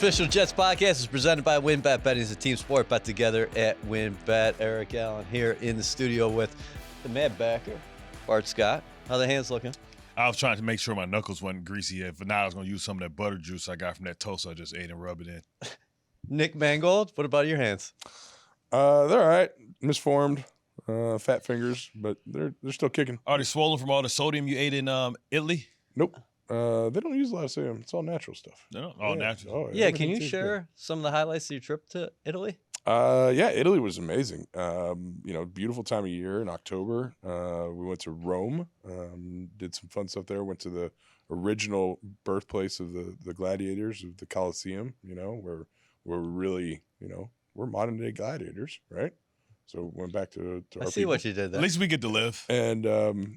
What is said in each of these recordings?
Official Jets podcast is presented by WinBet. Betting is a team sport. Bet together at WinBet. Eric Allen here in the studio with the Mad Backer, Bart Scott. How the hands looking? I was trying to make sure my knuckles wasn't greasy yet, but now I was going to use some of that butter juice I got from that toast I just ate and rub it in. Nick Mangold, what about your hands? They're all right. Misformed, fat fingers, but they're still kicking. Are they swollen from all the sodium you ate in Italy? Nope. They don't use a lot of sodium. It's all natural stuff. No, all natural. Oh, Yeah, can you share some of the highlights of your trip to Italy? Yeah, Italy was amazing. Beautiful time of year in October. We went to Rome, did some fun stuff there. Went to the original birthplace of the gladiators of the Colosseum, where we're really, we're modern day gladiators, right? So went back to our I see people. what you did there. At least we get to live. And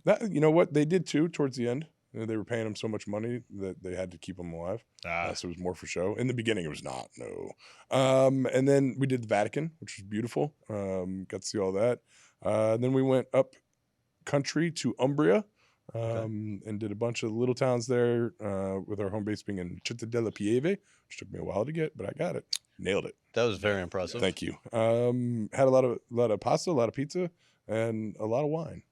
that, you know what they did too towards the end. They were paying them so much money that they had to keep them alive. So it was more for show. In the beginning, it was not, no. And then we did the Vatican, which was beautiful. Got to see all that. Then we went up country to Umbria and did a bunch of little towns there with our home base being in Città della Pieve, which took me a while to get, but I got it. Nailed it. That was very impressive. Thank you. Had a lot of pasta, a lot of pizza, and a lot of wine.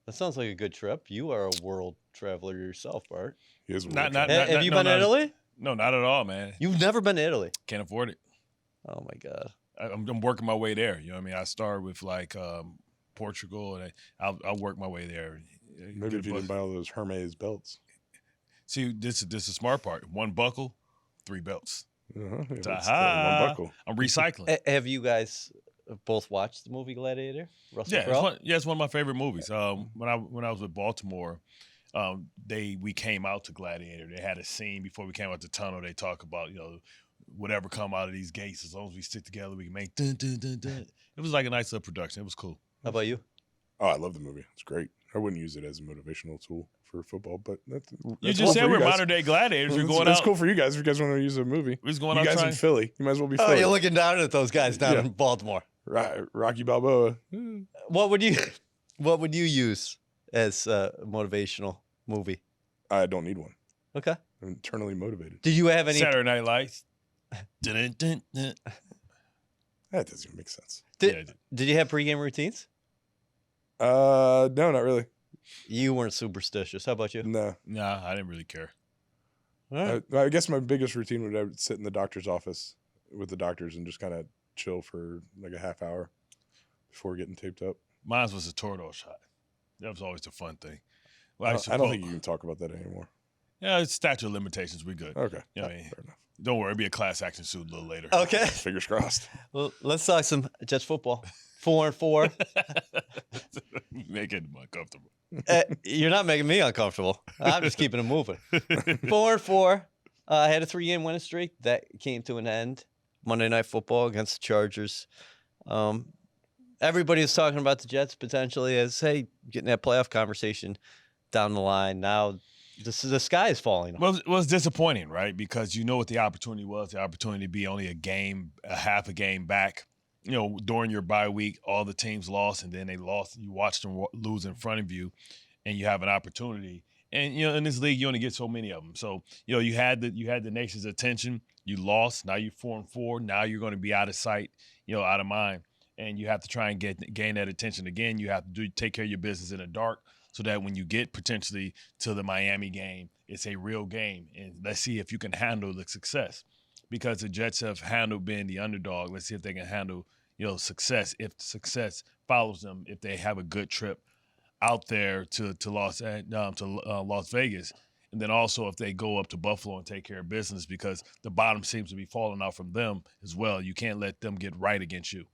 That sounds like a good trip. You are a world traveler yourself, Bart. He is Have you been to Italy? No, not at all, man. You've never been to Italy? Can't afford it. Oh, my God. I'm working my way there. You know what I mean? I started with Portugal, and I'll work my way there. Maybe if you didn't buy all those Hermes belts. See, this is the smart part. One buckle, 3 belts. Yeah, One buckle. I'm recycling. Have you guys both watched the movie Gladiator? Russell Yeah, Crowe? it's one of my favorite movies. When I was with Baltimore, we came out to Gladiator. They had a scene before we came out the tunnel. They talk about whatever come out of these gates, as long as we stick together, we can make dun dun dun dun. It was like a nice little production. It was cool. How about you? Oh, I love the movie. It's great. I wouldn't use it as a motivational tool for football, but that's You just said we're modern day gladiators. We're going out. That's cool for you guys if you guys want to use a movie. We're just going you out guys trying. in Philly. You might as well be Oh, Philly. you're looking down at those guys down in Baltimore. Rocky Balboa. What would you use as a motivational movie? I don't need one. Okay. I'm internally motivated. Did you have any? Saturday Night Lights. Dun, dun, dun. That doesn't even make sense. Did you have pregame routines? No, not really. You weren't superstitious. How about you? No. Nah, I didn't really care. All right. I guess my biggest routine would I would sit in the doctor's office with the doctors and just kind of chill for like a half hour before getting taped up. Mine was a Toro shot. That was always the fun thing. I don't think you can talk about that anymore. Yeah, it's statute of limitations. We good. Okay. You know what I mean? Fair enough. Don't worry, it'll be a class action suit a little later. Okay. Fingers crossed. Well, let's talk some Jets football. 4-4. Make it uncomfortable. You're not making me uncomfortable. I'm just keeping it moving. 4-4. I had a 3-game winning streak that came to an end. Monday Night Football against the Chargers. Everybody was talking about the Jets potentially as, hey, getting that playoff conversation down the line. Now the sky is falling. Well, it was disappointing, right? Because you know what the opportunity was. The opportunity to be only half a game back. During your bye week, all the teams lost, and then they lost. You watched them lose in front of you, and you have an opportunity. And in this league, you only get so many of them. So you had the nation's attention. You lost. Now you're 4-4. Now you're going to be out of sight, out of mind, and you have to try and gain that attention again. You have to take care of your business in the dark, so that when you get potentially to the Miami game, it's a real game, and let's see if you can handle the success. Because the Jets have handled being the underdog. Let's see if they can handle, success. If success follows them, if they have a good trip out there to Las Vegas, and then also if they go up to Buffalo and take care of business, because the bottom seems to be falling out from them as well. You can't let them get right against you.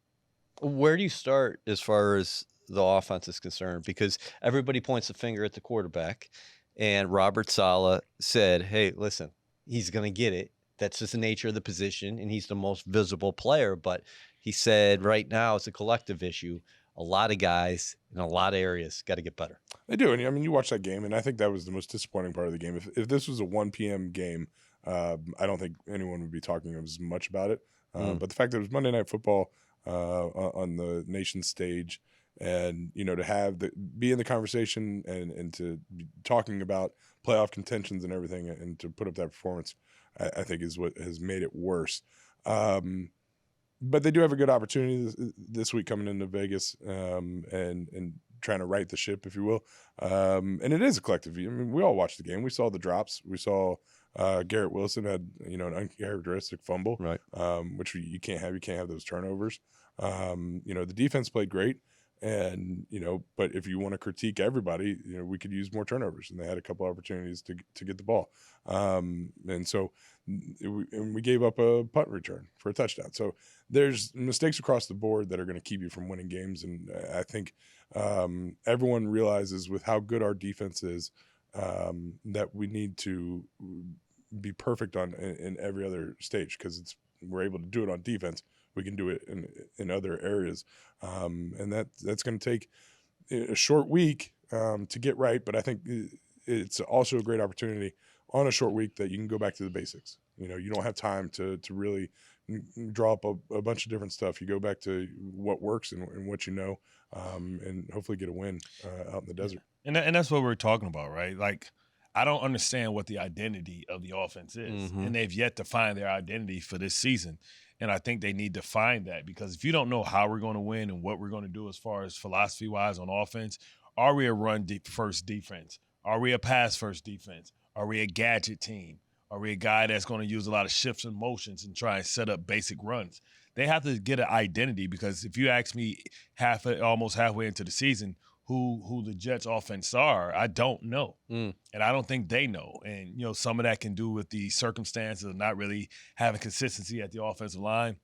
Where do you start as far as the offense is concerned? Because everybody points the finger at the quarterback, and Robert Saleh said, "Hey, listen, he's going to get it. That's just the nature of the position, and he's the most visible player." But he said right now it's a collective issue. A lot of guys in a lot of areas got to get better. They do. And I mean, you watch that game, and I think that was the most disappointing part of the game. If this was a 1 p.m. game, I don't think anyone would be talking as much about it. But the fact that it was Monday Night Football on the nation stage, And, to be in the conversation and to be talking about playoff contentions and everything, and to put up that performance, I think is what has made it worse. But they do have a good opportunity this week coming into Vegas, and trying to right the ship, if you will. And it is a collective view. I mean, we all watched the game. We saw the drops. We saw Garrett Wilson had, an uncharacteristic fumble, Right. Which you can't have. You can't have those turnovers. The defense played great. And, but if you want to critique everybody, we could use more turnovers, and they had a couple opportunities to get the ball. And so we gave up a punt return for a touchdown. So there's mistakes across the board that are going to keep you from winning games. And I think everyone realizes with how good our defense is, that we need to be perfect in every other stage, because we're able to do it on defense. We can do it in other areas. And that's going to take a short week to get right. But I think it's also a great opportunity on a short week that you can go back to the basics. You don't have time to really draw up a bunch of different stuff. You go back to what works and what and hopefully get a win out in the desert. And that's what we're talking about, right? Like, I don't understand what the identity of the offense is. Mm-hmm. And they've yet to find their identity for this season. And I think they need to find that, because if you don't know how we're going to win and what we're going to do as far as philosophy-wise on offense, are we a run-first defense? Are we a pass-first defense? Are we a gadget team? Are we a guy that's going to use a lot of shifts and motions and try and set up basic runs? They have to get an identity, because if you ask me almost halfway into the season who the Jets offense are, I don't know. And I don't think they know. And, some of that can do with the circumstances of not really having consistency at the offensive line.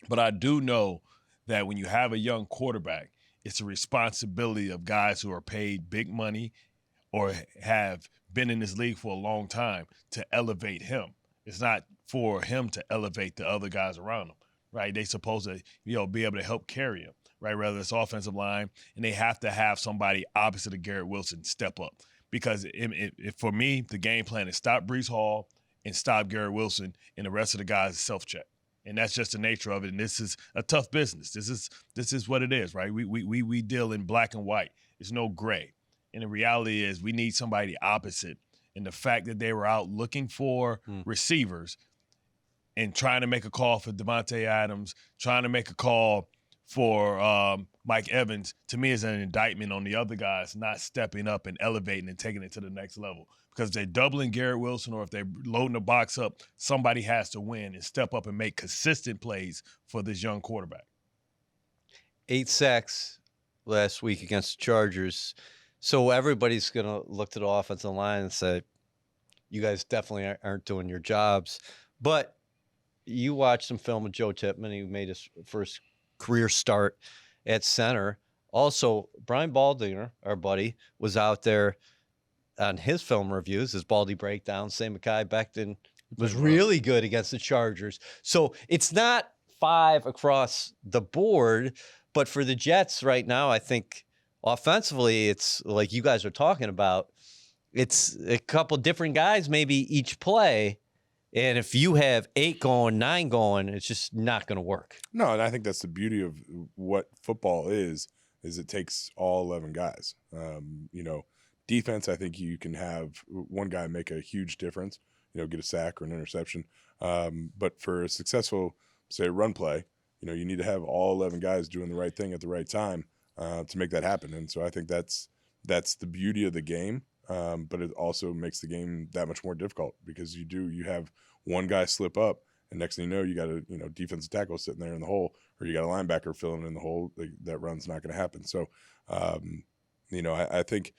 But I do know that when you have a young quarterback, it's a responsibility of guys who are paid big money or have been in this league for a long time to elevate him. It's not for him to elevate the other guys around him, right? They're supposed to, be able to help carry him, right? Whether it's offensive line, and they have to have somebody opposite of Garrett Wilson step up. Because for me, the game plan is stop Breece Hall and stop Garrett Wilson, and the rest of the guys self-check. And that's just the nature of it. And this is a tough business. This is what it is, right? We deal in black and white. There's no gray. And the reality is we need somebody opposite. And the fact that they were out looking for receivers and trying to make a call for Devontae Adams, trying to make a call for Mike Evans, to me is an indictment on the other guys not stepping up and elevating and taking it to the next level. Because if they're doubling Garrett Wilson or if they're loading the box up, somebody has to win and step up and make consistent plays for this young quarterback. 8 sacks last week against the Chargers. So everybody's going to look to the offensive line and say, you guys definitely aren't doing your jobs. But you watched some film of Joe Tippmann, who made his first career start at center. Also, Brian Baldinger, our buddy, was out there on his film reviews, his Baldy breakdown. Sam Mekhi-Becton was really good against the Chargers. So it's not 5 across the board, but for the Jets right now, I think offensively, it's like you guys are talking about. It's a couple different guys, maybe each play. And if you have 8 going, 9 going, it's just not going to work. No, and I think that's the beauty of what football is it takes all 11 guys. Defense, I think you can have one guy make a huge difference, get a sack or an interception. But for a successful, say, run play, you need to have all 11 guys doing the right thing at the right time to make that happen. And so I think that's the beauty of the game. But it also makes the game that much more difficult, because you have one guy slip up, and next thing you know, you got a defensive tackle sitting there in the hole, or you got a linebacker filling in the hole. That run's not going to happen. So, I think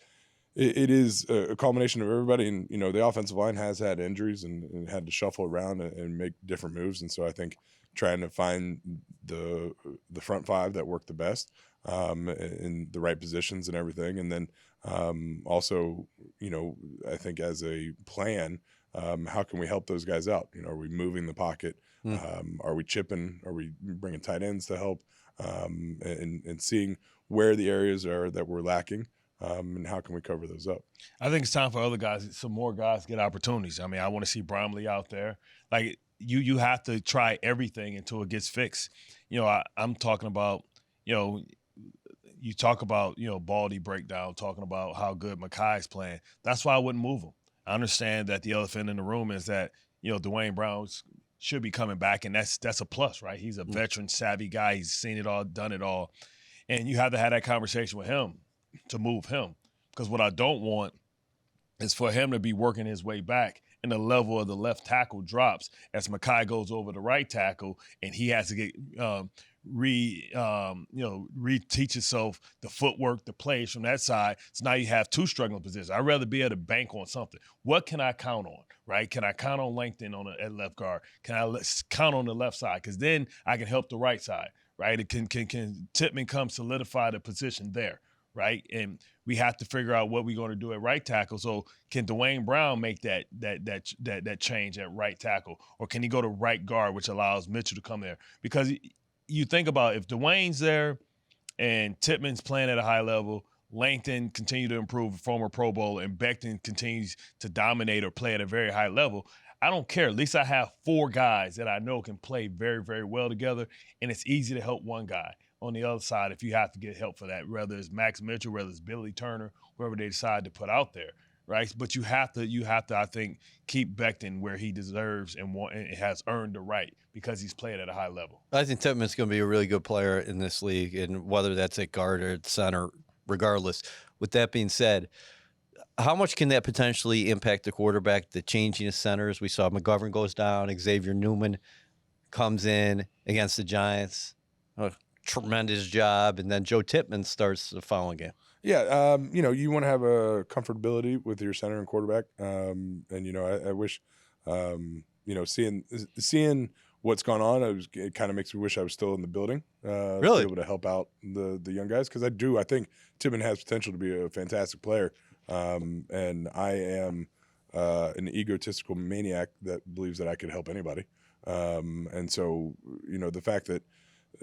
it is a culmination of everybody, and the offensive line has had injuries and had to shuffle around and make different moves. And so I think trying to find the front 5 that work the best in the right positions and everything, and then also, I think as a plan, how can we help those guys out? Are we moving the pocket? Are we chipping? Are we bringing tight ends to help? And seeing where the areas are that we're lacking, and how can we cover those up? I think it's time for other guys, some more guys get opportunities. I mean, I want to see Bromley out there. Like, you have to try everything until it gets fixed. I'm talking about, you talk about, Baldy breakdown, talking about how good Makai's playing. That's why I wouldn't move him. I understand that the elephant in the room is that, Dwayne Brown should be coming back, and that's a plus, right? He's a veteran, savvy guy. He's seen it all, done it all. And you have to have that conversation with him to move him. Because what I don't want is for him to be working his way back and the level of the left tackle drops as Makai goes over the right tackle, and he has to get reteach himself the footwork, the plays from that side. So now you have two struggling positions. I'd rather be able to bank on something. What can I count on, right? Can I count on Langton at left guard? Can I count on the left side? Because then I can help the right side, right? It can Tippmann come solidify the position there, right? And we have to figure out what we're going to do at right tackle. So can Dwayne Brown make that change at right tackle, or can he go to right guard, which allows Mitchell to come there? Because you think about if Dwayne's there and Tippmann's playing at a high level, Langton continue to improve, former Pro Bowl, and Becton continues to dominate or play at a very high level, I don't care. At least I have four guys that I know can play very, very well together, and it's easy to help one guy on the other side if you have to get help for that, whether it's Max Mitchell, whether it's Billy Turner, whoever they decide to put out there, right? But you have to, I think, keep Becton where he deserves and has earned the right because he's played at a high level. I think Tippmann's going to be a really good player in this league, and whether that's at guard or at center, regardless. With that being said, how much can that potentially impact the quarterback, the changing of centers? We saw McGovern goes down, Xavier Newman comes in against the Giants. Tremendous job, and then Joe Tippmann starts the following game. Yeah, you want to have a comfortability with your center and quarterback, and I wish, seeing what's gone on, it kind of makes me wish I was still in the building, Really? to be able to help out the young guys, because I think Tippmann has potential to be a fantastic player, and I am an egotistical maniac that believes that I could help anybody, and so the fact that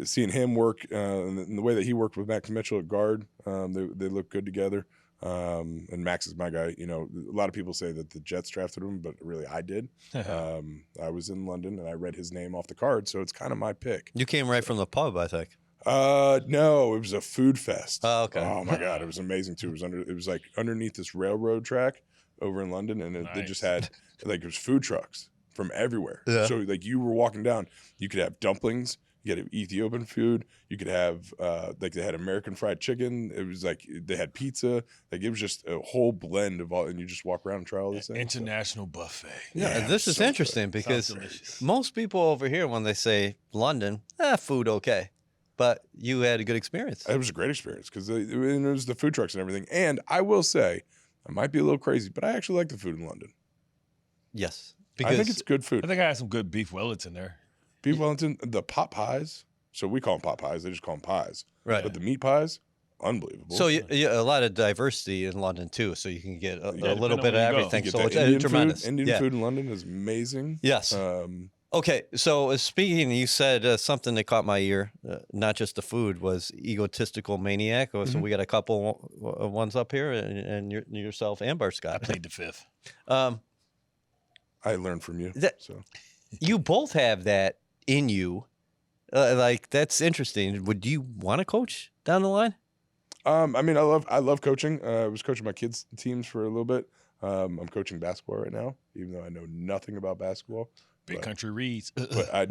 seeing him work and the way that he worked with Max Mitchell at guard, they look good together. And Max is my guy. A lot of people say that the Jets drafted him, but really I did. I was in London and I read his name off the card, so it's kind of my pick. You came right from the pub, I think. No, it was a food fest. Oh, okay. Oh my God, it was amazing too. It was like underneath this railroad track over in London, and they just had it was food trucks from everywhere. Yeah. So you were walking down, you could have dumplings. You could have Ethiopian food. You could have they had American fried chicken. It was like they had pizza. It was just a whole blend of all, and you just walk around and try all these things. International buffet. Yeah, this is so interesting because most people over here, when they say London, food okay, but you had a good experience. It was a great experience because it was the food trucks and everything. And I will say, I might be a little crazy, but I actually like the food in London. Yes, I think it's good food. I think I had some good beef Wellington there. Beef Wellington, the pot pies. So we call them pot pies. They just call them pies. Right. But the meat pies, unbelievable. So a lot of diversity in London too. So you can get a little bit of everything. So it's Indian tremendous. Food, Indian food in London is amazing. Yes. Okay. So speaking, you said something that caught my ear. Not just the food, was egotistical maniac. So we got a couple ones up here, and yourself and Bart Scott. I played the fifth. I learned from you. So you both have that in you. That's interesting. Would you want to coach down the line? I love coaching. I was coaching my kids' teams for a little bit. I'm coaching basketball right now, even though I know nothing about basketball. Big country reads. But I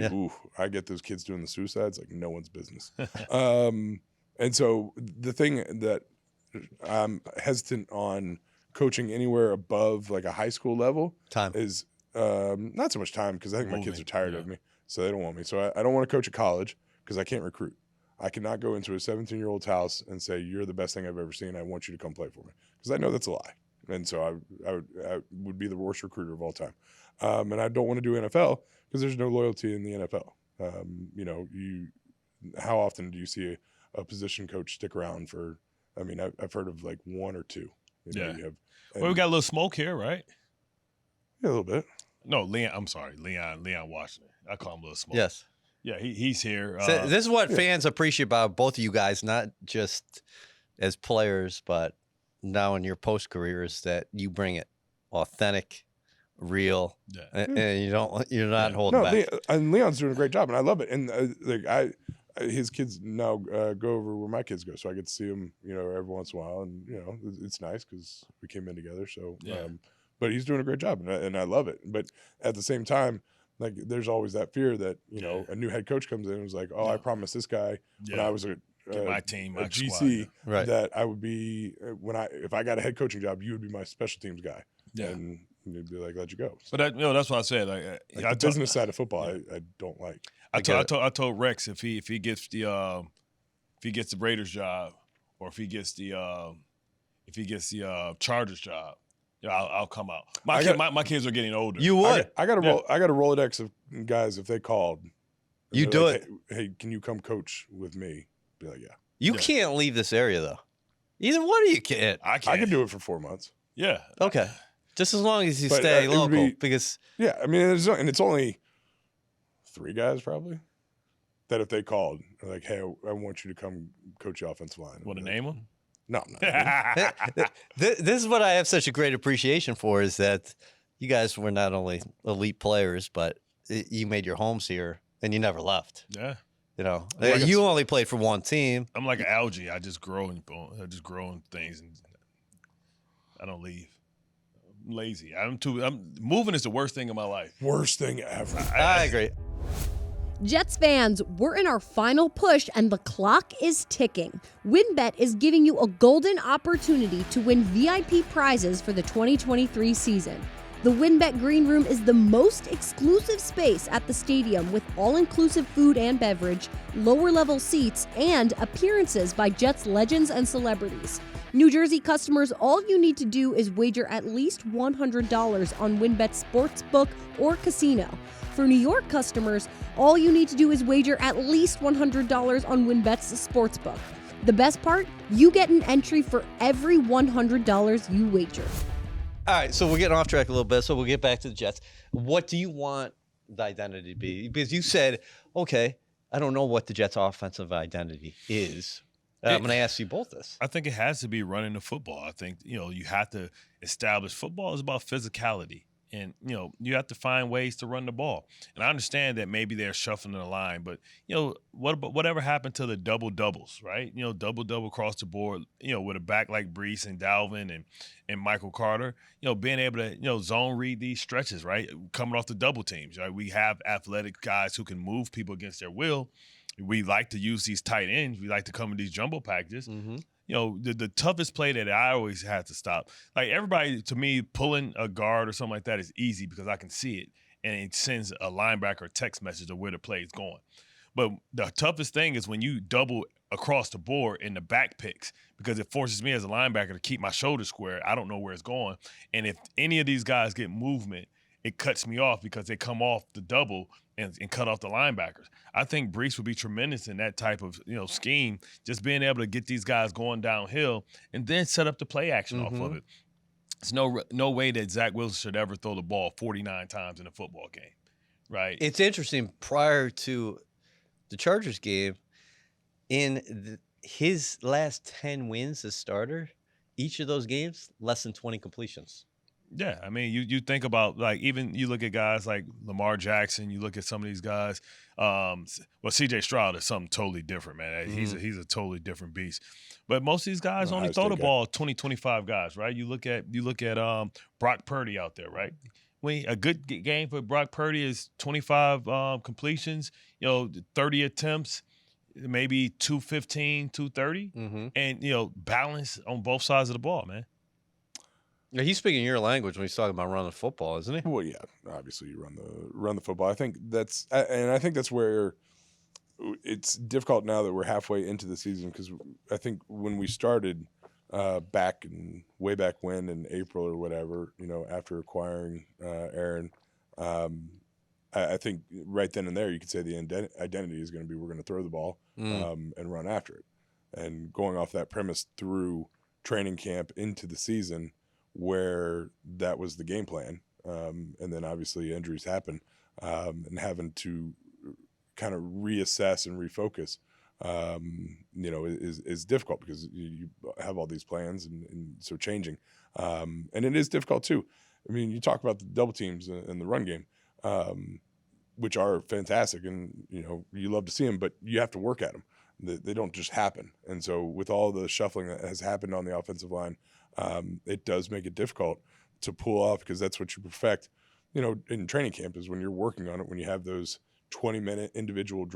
get those kids doing the suicides like no one's business. And so the thing that I'm hesitant on coaching anywhere above like a high school level is not so much time, because I think my kids are tired of me. So they don't want me. So I don't want to coach at college because I can't recruit. I cannot go into a 17-year-old's house and say, you're the best thing I've ever seen. I want you to come play for me. Because I know that's a lie. And so I would be the worst recruiter of all time. And I don't want to do NFL because there's no loyalty in the NFL. How often do you see a position coach stick around for, I've heard of like one or two. We got a little smoke here, right? Yeah, a little bit. No, Leon. I'm sorry, Leon Washington. I call him Little Smoke. Yes. Yeah, he's here. So this is what fans appreciate about both of you guys, not just as players, but now in your post career, is that you bring it authentic, real, and you're not holding back. And Leon's doing a great job, and I love it. And his kids now go over where my kids go, so I get to see them, every once in a while, and it's nice because we came in together. So, but he's doing a great job, and I love it. But at the same time, like there's always that fear that a new head coach comes in and is like, oh, I promised this guy when I was my team, my GC, squad, that I would be if I got a head coaching job, you would be my special teams guy, and they'd be like, let you go. So, but that's what I said. Like the business side of football, I don't like. I told Rex if he gets the Raiders job, or if he gets the Chargers job, I'll come out. My kids are getting older. You would. I got a Rolodex of guys if they called. You do like, it. Hey, can you come coach with me? Be like, yeah. You can't leave this area though. Either one of you can't. I can do it for 4 months. Yeah. Okay. Just as long as you stay local, because it's only 3 guys probably that if they called, they're like, hey, I want you to come coach the offensive line. Want to name them? No. This is what I have such a great appreciation for, is that you guys were not only elite players, but you made your homes here and you never left. Yeah. You only played for one team. I'm like an algae. I just grow in things, and I don't leave. I'm lazy. Moving is the worst thing in my life. Worst thing ever. I agree. Jets fans, we're in our final push and the clock is ticking. WynnBET is giving you a golden opportunity to win VIP prizes for the 2023 season. The WynnBET Green Room is the most exclusive space at the stadium, with all-inclusive food and beverage, lower-level seats, and appearances by Jets legends and celebrities. New Jersey customers, all you need to do is wager at least $100 on WynnBET Sportsbook or Casino. For New York customers, all you need to do is wager at least $100 on WynnBET's Sportsbook. The best part? You get an entry for every $100 you wager. All right, so we're getting off track a little bit, so we'll get back to the Jets. What do you want the identity to be? Because you said, okay, I don't know what the Jets' offensive identity is. I'm going to ask you both this. I think it has to be running the football. I think, you have to establish football is about physicality. And, you have to find ways to run the ball. And I understand that maybe they're shuffling the line, but, whatever happened to the double-doubles, right? Double-double across the board, with a back like Brees and Dalvin and Michael Carter, being able to, zone read these stretches, right? Coming off the double teams, right? We have athletic guys who can move people against their will. We like to use these tight ends. We like to come in these jumbo packages. Mm-hmm. The toughest play that I always had to stop, like everybody, to me, pulling a guard or something like that is easy because I can see it, and it sends a linebacker a text message of where the play is going. But the toughest thing is when you double across the board in the back picks, because it forces me as a linebacker to keep my shoulders square. I don't know where it's going. And if any of these guys get movement, it cuts me off because they come off the double and cut off the linebackers. I think Brees would be tremendous in that type of scheme, just being able to get these guys going downhill and then set up the play action off of it. There's no way that Zach Wilson should ever throw the ball 49 times in a football game, right? It's interesting. Prior to the Chargers game, in his last 10 wins as starter, each of those games, less than 20 completions. Yeah, I mean, you think about, like, even you look at guys like Lamar Jackson, you look at some of these guys. C.J. Stroud is something totally different, man. Mm-hmm. He's a totally different beast. But most of these guys only throw the ball 20, 25 guys, right? You look at Brock Purdy out there, right? A good game for Brock Purdy is 25 completions, 30 attempts, maybe 215, 230, and balance on both sides of the ball, man. Yeah, he's speaking your language when he's talking about running football, isn't he? Well, yeah, obviously you run the football. I think that's where it's difficult now that we're halfway into the season, because I think when we started way back when in April or whatever, after acquiring Aaron, I think right then and there you could say the identity is going to be we're going to throw the ball and run after it, and going off that premise through training camp into the season, where that was the game plan. And then obviously injuries happen, and having to kind of reassess and refocus, is difficult, because you have all these plans and so changing. And it is difficult too. I mean, you talk about the double teams and the run game. which are fantastic, and you love to see them, but you have to work at them. They don't just happen. And so with all the shuffling that has happened on the offensive line, it does make it difficult to pull off, because that's what you perfect, in training camp, is when you're working on it, when you have those 20-minute individual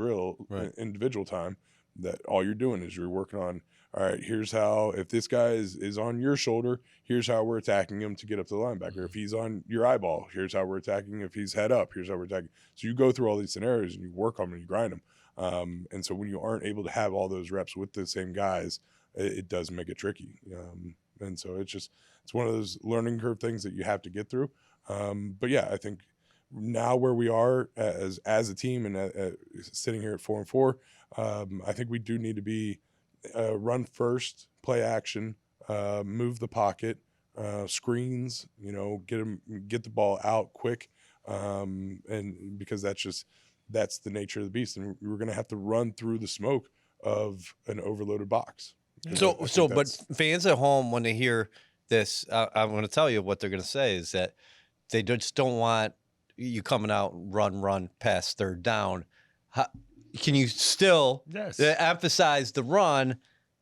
individual time, that all you're doing is you're working on, all right, here's how, if this guy is on your shoulder, here's how we're attacking him to get up to the linebacker. If he's on your eyeball, here's how we're attacking. If he's head up, here's how we're attacking. So you go through all these scenarios and you work on them and you grind them. And so when you aren't able to have all those reps with the same guys, it does make it tricky. And so it's one of those learning curve things that you have to get through. But yeah, I think now where we are as a team, and sitting here at 4-4, I think we do need to be run first, play action, move the pocket, screens, get the ball out quick. And because that's the nature of the beast. And we're going to have to run through the smoke of an overloaded box. But fans at home, when they hear this, I'm going to tell you what they're going to say is that they just don't want you coming out, run past third down. Can you still emphasize the run,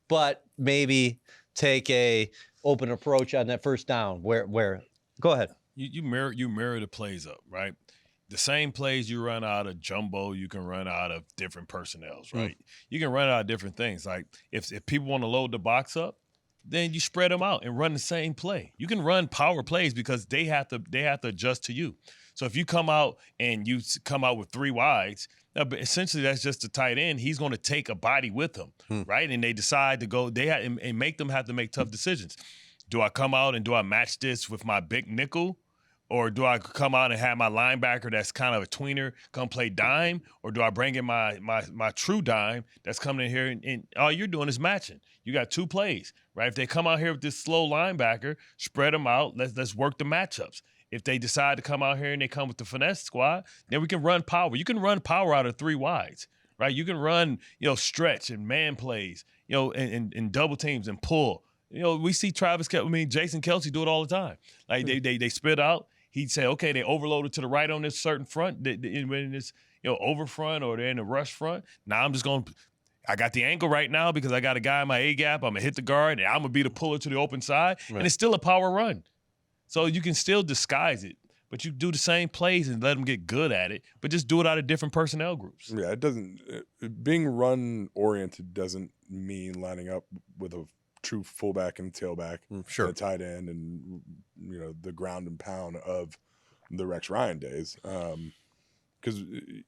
but maybe take a open approach on that first down? Where? Go ahead. You mirror the plays up, right? The same plays you run out of jumbo, you can run out of different personnels, right? You can run out of different things. Like if people want to load the box up, then you spread them out and run the same play. You can run power plays because they have to adjust to you. So if you come out and you come out with 3 wides, essentially that's just a tight end. He's going to take a body with him, right? And they decide to go. And make them have to make tough decisions. Do I come out and do I match this with my big nickel? Or do I come out and have my linebacker that's kind of a tweener come play dime? Or do I bring in my true dime that's coming in here and all you're doing is matching? You got 2 plays, right? If they come out here with this slow linebacker, spread them out. Let's work the matchups. If they decide to come out here and they come with the finesse squad, then we can run power. You can run power out of 3 wides, right? You can run, stretch and man plays, and double teams and pull. We see Jason Kelce do it all the time. Like they spit out. He'd say, okay, they overloaded to the right on this certain front, in this, over front, or they're in the rush front. Now I'm just going to, I got the angle right now because I got a guy in my A gap. I'm going to hit the guard, and I'm going to be the puller to the open side. Right. And it's still a power run. So you can still disguise it, but you do the same plays and let them get good at it, but just do it out of different personnel groups. Yeah, it doesn't, being run-oriented doesn't mean lining up with a true fullback and tailback, sure, and a tight end, and the ground and pound of the Rex Ryan days. Because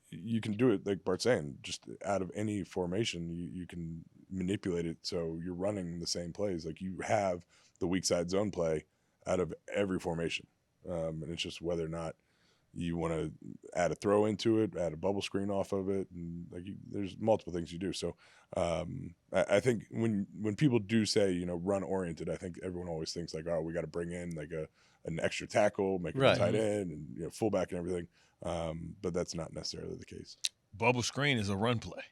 you can do it, like Bart's saying, just out of any formation, you can manipulate it so you're running the same plays. Like you have the weak side zone play out of every formation, and it's just whether or not you want to add a throw into it, add a bubble screen off of it, and there's multiple things you do. So I think when people do say run oriented, I think everyone always thinks like, oh, we got to bring in like an extra tackle, make it a tight end, and fullback and everything. But that's not necessarily the case. Bubble screen is a run play,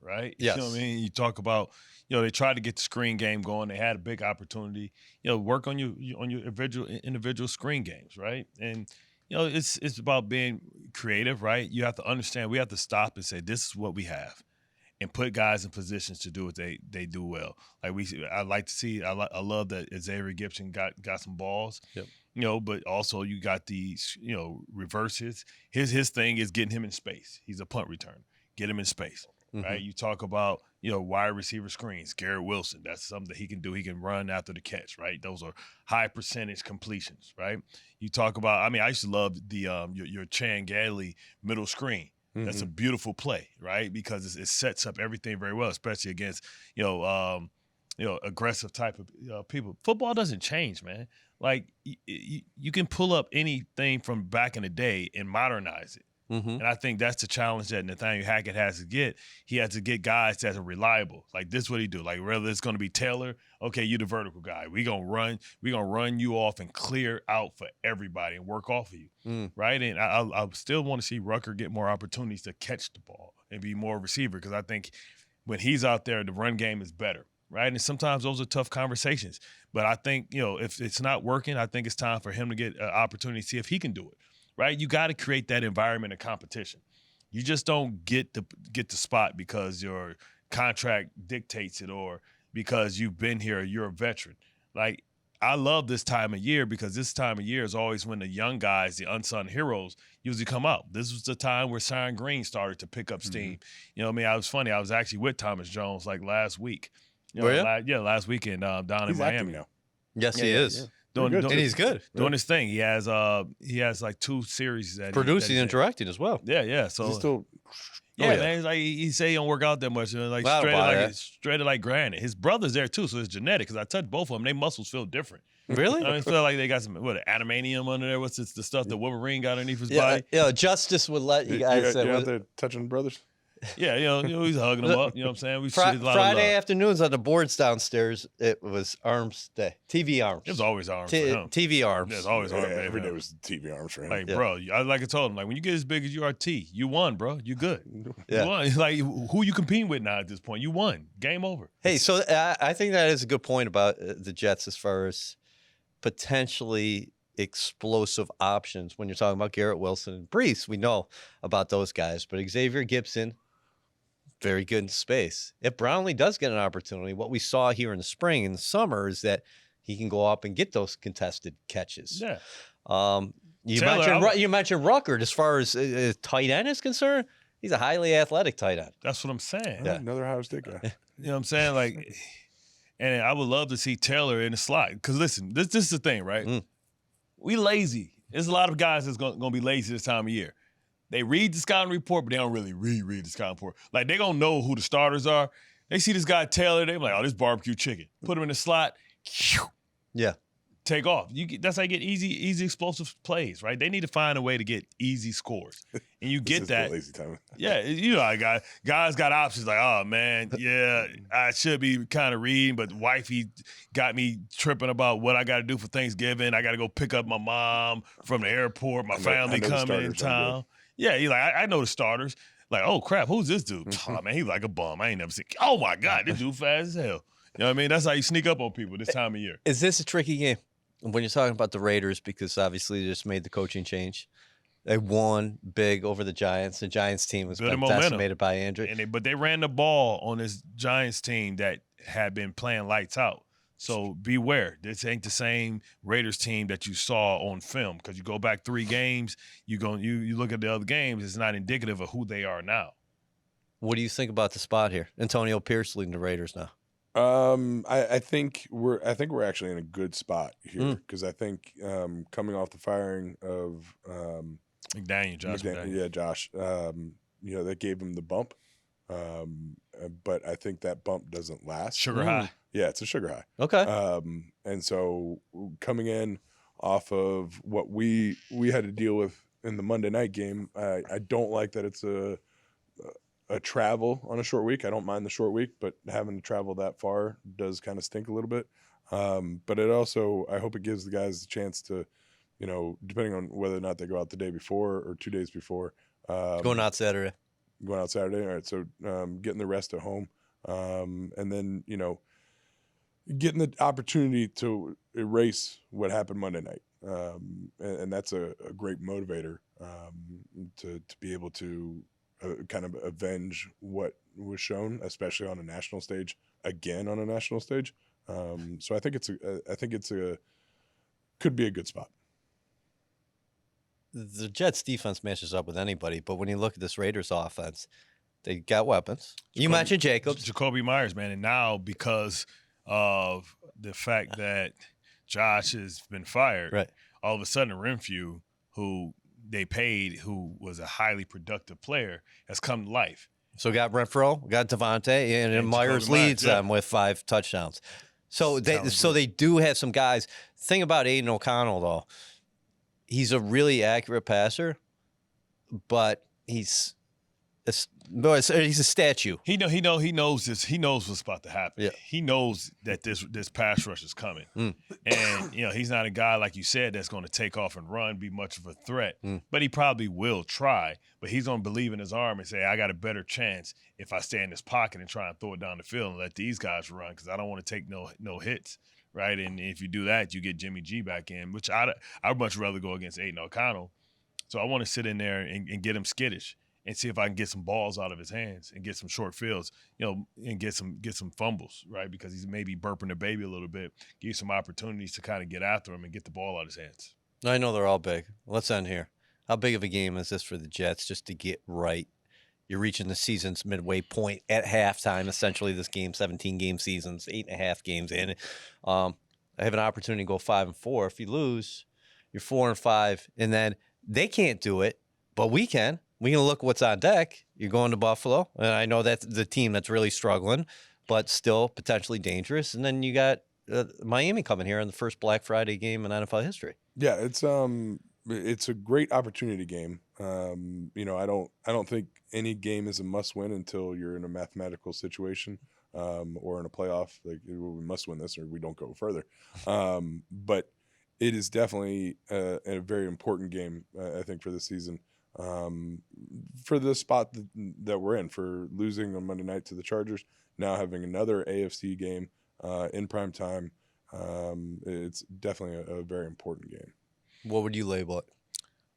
right? Yes. You know what I mean? You talk about, they tried to get the screen game going. They had a big opportunity. Work on your individual screen games, right? And it's about being creative, right? You have to understand. We have to stop and say, this is what we have, and put guys in positions to do what they do well. I like to see. I love that Xavier Gibson got some balls. Yep. But also you got these, reverses. His thing is getting him in space. He's a punt return. Get him in space, right? You talk about, wide receiver screens. Garrett Wilson, that's something that he can do. He can run after the catch, right? Those are high percentage completions, right? You talk about, I used to love the your Chan Gailey middle screen. That's a beautiful play, right? Because it sets up everything very well, especially against, aggressive type of people. Football doesn't change, man. Like you can pull up anything from back in the day and modernize it. And I think that's the challenge that Nathaniel Hackett has to get. He has to get guys that are reliable. Like this is what he do. Like whether it's going to be Taylor, okay, you're the vertical guy. We're gonna run you off and clear out for everybody and work off of you. Right. And I still want to see Rucker get more opportunities to catch the ball and be more receiver, because I think when he's out there, the run game is better. Right. And sometimes those are tough conversations. But I think, if it's not working, I think it's time for him to get an opportunity to see if he can do it. Right? You got to create that environment of competition. You just don't get the spot because your contract dictates it or because you've been here, you're a veteran. Like, I love this time of year because this time of year is always when the young guys, the unsung heroes, usually come out. This was the time where Sion Green started to pick up steam. You know what I mean? I was funny. I was actually with Thomas Jones like last week. Last weekend down in Miami. Now. Yes, he is. Yeah. And he's good. Doing his thing. He has like 2 series that producing and directing as well. Yeah. So He's still. man, like he say he don't work out that much. Like straight like granite. His brother's there too, so it's genetic. Because I touched both of them, their muscles feel different. Really? I feel like they got some adamantium under there. What's the stuff that Wolverine got underneath his body? Yeah, Justice would let you guys. You're out there touching brothers. Yeah, he's hugging them up. You know what I'm saying? Friday afternoons on the boards downstairs, it was arms day. TV arms. It was always arms for him. TV arms. Yeah, it's always arms. Every day was TV arms for him. Like, bro, I told him, like, when you get as big as you are, you won, bro. You good. Yeah. You won. Like, who you competing with now at this point? You won. Game over. Hey, so I think that is a good point about the Jets as far as potentially explosive options when you're talking about Garrett Wilson and Brees. We know about those guys, but Xavier Gibson, very good in space. If Brownlee does get an opportunity, what we saw here in the spring and the summer is that he can go up and get those contested catches. Yeah. You mentioned Ruckert as far as tight end is concerned. He's a highly athletic tight end. That's what I'm saying. Yeah. Another Ohio State guy. You know what I'm saying? Like, and I would love to see Taylor in the slot. Because listen, this is the thing, right? We lazy. There's a lot of guys that's going to be lazy this time of year. They read the scouting report, but they don't really read the scouting report. Like, they don't know who the starters are. They see this guy Taylor, they're like, oh, this barbecue chicken. Put him in the slot. Yeah. Take off. That's how you get easy explosive plays, right? They need to find a way to get easy scores. And you get that. Lazy time. Yeah, guys got options like, oh, man, yeah, I should be kind of reading, but wifey got me tripping about what I got to do for Thanksgiving. I got to go pick up my mom from the airport. My family coming in town. Yeah, he's like, I know the starters. Like, oh, crap, who's this dude? Oh, man, he's like a bum. I ain't never seen. Oh, my God, this dude fast as hell. You know what I mean? That's how you sneak up on people this time of year. Is this a tricky game when you're talking about the Raiders? Because obviously they just made the coaching change. They won big over the Giants. The Giants team was decimated by Andrew. But they ran the ball on this Giants team that had been playing lights out. So beware. This ain't the same Raiders team that you saw on film. Because you go back 3 games, you look at the other games, it's not indicative of who they are now. What do you think about the spot here? Antonio Pierce leading the Raiders now. I think we're actually in a good spot here because I think coming off the firing of Josh, that gave him the bump. But I think that bump doesn't last. Sugar high. Yeah, it's a sugar high. Okay. And so coming in off of what we had to deal with in the Monday night game, I don't like that it's a travel on a short week. I don't mind the short week, but having to travel that far does kind of stink a little bit. But it also, I hope it gives the guys a chance to, depending on whether or not they go out the day before or 2 days before. Going out Saturday. All right. So getting the rest at home. And then, getting the opportunity to erase what happened Monday night. And that's a great motivator to be able to kind of avenge what was shown, especially on a national stage, again on a national stage. So I think could be a good spot. The Jets defense matches up with anybody, but when you look at this Raiders offense, they got weapons. You mentioned Jacobs. Jacoby Myers, man. And now because of the fact that Josh has been fired, right, all of a sudden Renfrew, who they paid, who was a highly productive player, has come to life. So we got Renfro, we got Devontae, and Myers leads them with 5 touchdowns. So they do have some guys. Thing about Aiden O'Connell, though, he's a really accurate passer, but he's a statue. He knows this. He knows what's about to happen. Yeah. He knows that this pass rush is coming. And he's not a guy, like you said, that's going to take off and run, be much of a threat. But he probably will try. But he's going to believe in his arm and say, I got a better chance if I stay in this pocket and try and throw it down the field and let these guys run, because I don't want to take no hits. Right. And if you do that, you get Jimmy G back in, which I'd much rather go against Aiden O'Connell. So I want to sit in there and get him skittish. and see if I can get some balls out of his hands and get some short fields, and get some fumbles, right? Because he's maybe burping the baby a little bit. Give you some opportunities to kind of get after him and get the ball out of his hands. I know they're all big. Let's end here. How big of a game is this for the Jets just to get right? You're reaching the season's midway point at halftime. Essentially, this game, 17-game seasons, 8.5 games in. I have an opportunity to go 5-4. If you lose, you're 4-5, and then they can't do it, but we can. We can look what's on deck. You're going to Buffalo, and I know that's the team that's really struggling, but still potentially dangerous. And then you got Miami coming here in the first Black Friday game in NFL history. Yeah, it's a great opportunity game. I don't think any game is a must-win until you're in a mathematical situation or in a playoff. Like, we must win this or we don't go further. But it is definitely a very important game, I think, for this season. For the spot that we're in, for losing on Monday night to the Chargers, now having another AFC game in prime time, it's definitely a very important game. What would you label it?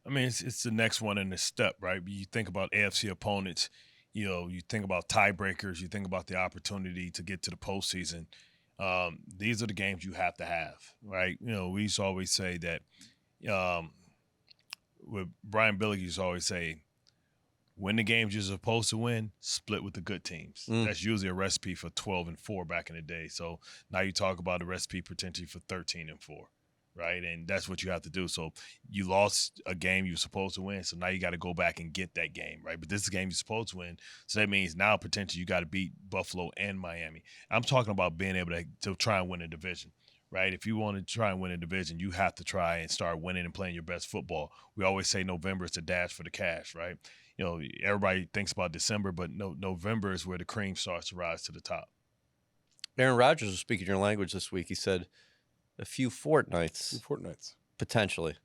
I mean, it's the next one in the step, right? You think about AFC opponents, you think about tiebreakers, you think about the opportunity to get to the postseason. These are the games you have to have, right? We used to always say that, with Brian Billick used to always say, win the games you're supposed to win, split with the good teams. That's usually a recipe for 12-4 back in the day. So now you talk about a recipe potentially for 13-4. Right, and that's what you have to do. So you lost a game you were supposed to win, so now you got to go back and get that game, right? But this is a game you're supposed to win, so that means now potentially you got to beat Buffalo and Miami. I'm talking about being able to try and win a division, right? If you want to try and win a division, you have to try and start winning and playing your best football. We always say November is the dash for the cash, right? Everybody thinks about December, but November is where the cream starts to rise to the top. Aaron Rodgers was speaking your language this week. He said a few fortnights. Potentially,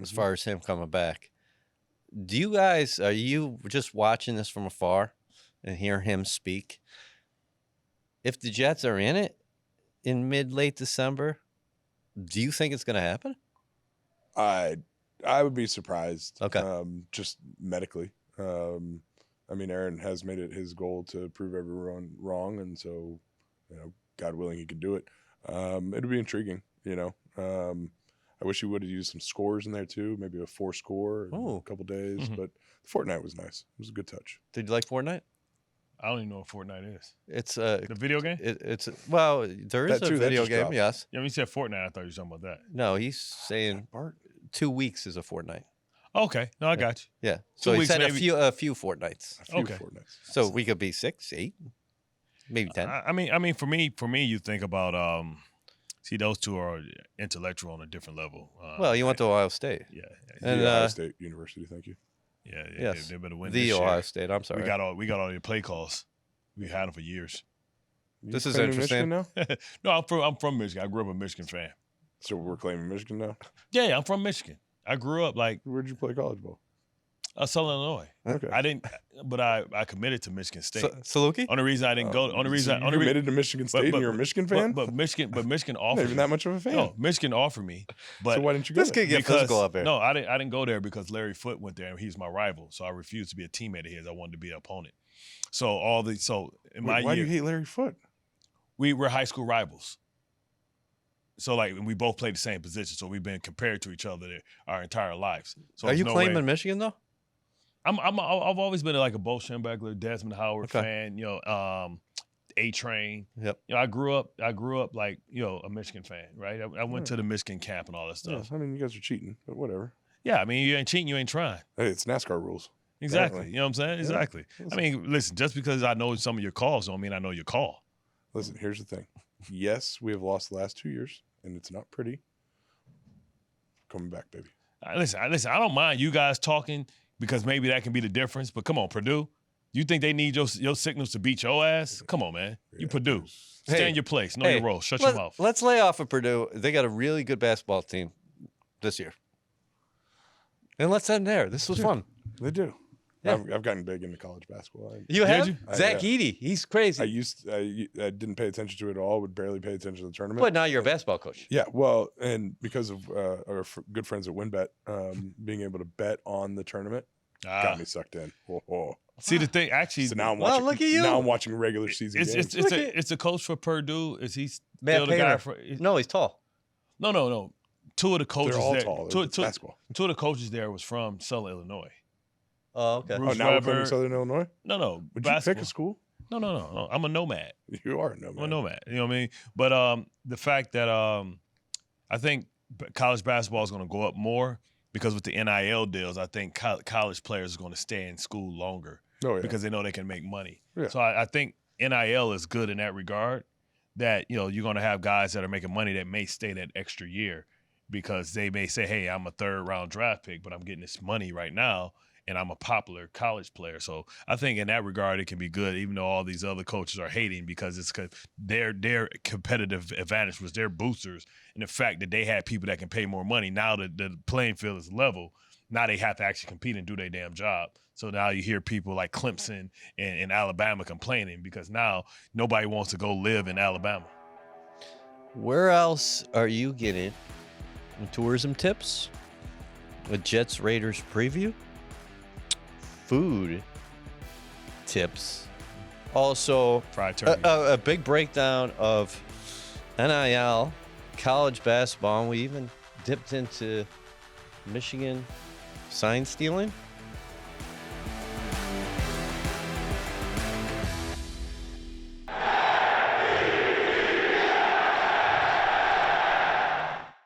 as far as him coming back. Are you just watching this from afar and hear him speak? If the Jets are in it in late December, do you think it's going to happen? I would be surprised. Okay. Just medically. Aaron has made it his goal to prove everyone wrong, and so, God willing, he could do it. It'll be intriguing. I wish he would have used some scores in there too, maybe a 4-score in a couple days. Mm-hmm. But Fortnite was nice. It was a good touch. Did you like Fortnite? I don't even know what Fortnite is. It's the video game. There is a video game. Dropped. Yes. Yeah, when you said Fortnite, I thought you were talking about that. No, he's saying Bart. 2 weeks is a fortnight. Okay, no, I got you. Yeah. So he said maybe. a few fortnights. A few Okay. Fortnites. So we could be 6, 8, maybe 10. I mean, for me, you think about see, those two are intellectual on a different level. Well, you went to Ohio State. Yeah. And, Ohio State University, thank you. Yeah. Yes. They better win The this Ohio year. State. I'm sorry. We got all your play calls. We had them for years. This is claiming interesting. Michigan No, now? I'm from Michigan. I grew up a Michigan fan. So we're claiming Michigan now? Yeah, I'm from Michigan. I grew up like Where'd you play college ball? Southern Illinois. Okay. I didn't, but I committed to Michigan State. Saluki? Only reason I didn't go. Only reason. You committed to Michigan State and you're a Michigan fan? But Michigan Not offered even me. that much of a fan. No, Michigan offered me. But So why didn't you go This there? could get physical up there. No, I didn't go there because Larry Foote went there and he's my rival. So I refused to be a teammate of his. I wanted to be an opponent. So in my Why do year, you hate Larry Foote? we were high school rivals. So we both played the same position. So we've been compared to each other our entire lives. So Are there's you no claiming way- Michigan though? I've always been like a Bo Schembechler, Desmond Howard fan. A-Train. Yep. I grew up like a Michigan fan, right? I went to the Michigan camp and all that stuff. Yeah, you guys are cheating, but whatever. Yeah, I mean, you ain't cheating, you ain't trying. Hey, it's NASCAR rules. Exactly. Apparently. You know what I'm saying? Exactly. I mean, listen, just because I know some of your calls don't mean I know your call. Listen, here's the thing. Yes, we have lost the last 2 years, and it's not pretty. Coming back, baby. Listen, I don't mind you guys talking because maybe that can be the difference. But come on, Purdue. You think they need your signals to beat your ass? Come on, man. You Purdue. Stay in your place. Know your role. Shut your mouth. Let's lay off of Purdue. They got a really good basketball team this year. And let's end there. This was fun. They do. Yeah. I've gotten big into college basketball. You have? you? Zach Edey. He's crazy. I didn't pay attention to it at all. Would barely pay attention to the tournament. But now you're a basketball coach. Yeah, well, and because of our good friends at WinBet, being able to bet on the tournament got me sucked in. Oh. See the thing, actually. So now I'm Well, watching. look at you. Now I'm watching regular season games. It's a coach for Purdue. Is he Matt still the guy Painter. for? No, he's tall. No. Two of the coaches. They're all there, tall. Two, It's two, basketball. two of the coaches there was from Southern Illinois. Oh, okay. Bruce now we're Weber. playing in Southern Illinois. No. Would you basketball. pick a school? No. I'm a nomad. You are no I'm a man. nomad. You know what I mean? But the fact that I think college basketball is going to go up more because with the NIL deals, I think college players are going to stay in school longer because they know they can make money. Yeah. So I think NIL is good in that regard. That you're going to have guys that are making money that may stay that extra year because they may say, "Hey, I'm a 3rd-round draft pick, but I'm getting this money right now." And I'm a popular college player. So I think in that regard, it can be good, even though all these other coaches are hating because it's their competitive advantage was their boosters and the fact that they had people that can pay more money. Now that the playing field is level, now they have to actually compete and do their damn job. So now you hear people like Clemson and Alabama complaining because now nobody wants to go live in Alabama. Where else are you getting tourism tips? A Jets Raiders preview? Food tips. Also, Fried turkey. a big breakdown of NIL, college basketball, and we even dipped into Michigan sign stealing.